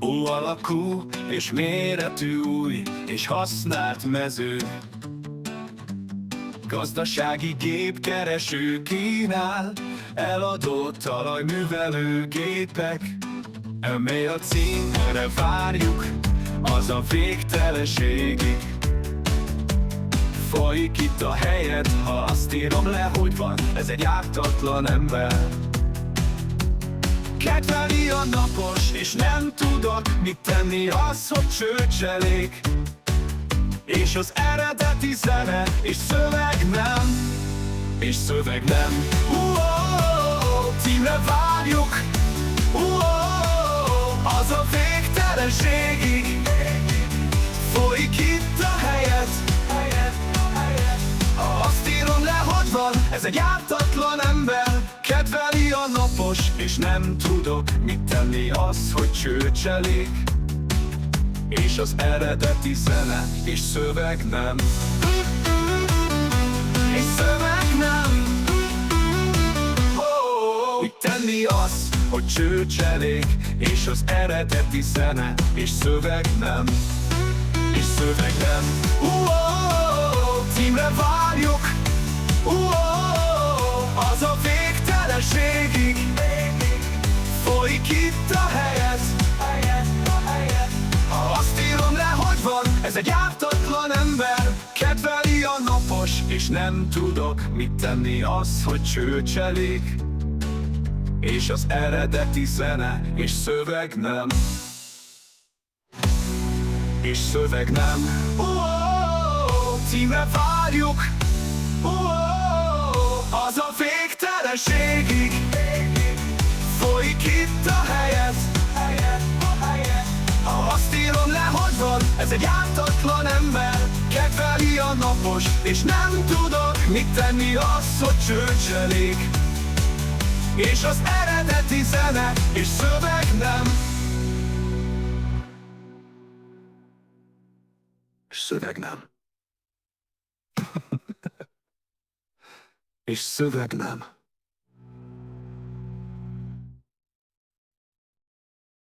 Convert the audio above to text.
U alakú és méretű új és használt mező. Gazdasági gépkereső kínál, eladó talajművelő gépek. Mely a címre várjuk, az a végtelenségig. Folyik itt a helyed, ha azt írom le, hogy van, ez egy ártatlan ember. Kedveli a napos, és nem tudok mit tenni, az, hogy csőcselék. És az eredeti zene, és szöveg nem, és szöveg nem. Címre várjuk, az a végtelenségig. Folyik itt a helyed, ha azt írom le, hogy van, ez egy ártatlan ember. Kedveli a napos, és nem tudok mit tenni, az, hogy csőcselék. És az eredeti zene, és szöveg nem, és szöveg nem. Mit tenni az, hogy csőcselék, és az eredeti zene, és szöveg nem, és szöveg nem. Címre várjuk, az a végtelenségig. Folyik itt a helyed, ha azt írom le, hogy van, ez egy ártatlan ember. Kedveli a napos, és nem tudok mit tenni, az, hogy csőcselék. És az eredeti zene, és szöveg nem, és szöveg nem. Címre várjuk, az a végtelenségig. Folyik itt a helyed, ha azt írom le, hogy van, ez egy ártatlan ember. Kedveli a napos, és nem tudok mit tenni, az, hogy csőcselék. És az eredeti zene, és szöveg nem, és szöveg nem, és szöveg nem.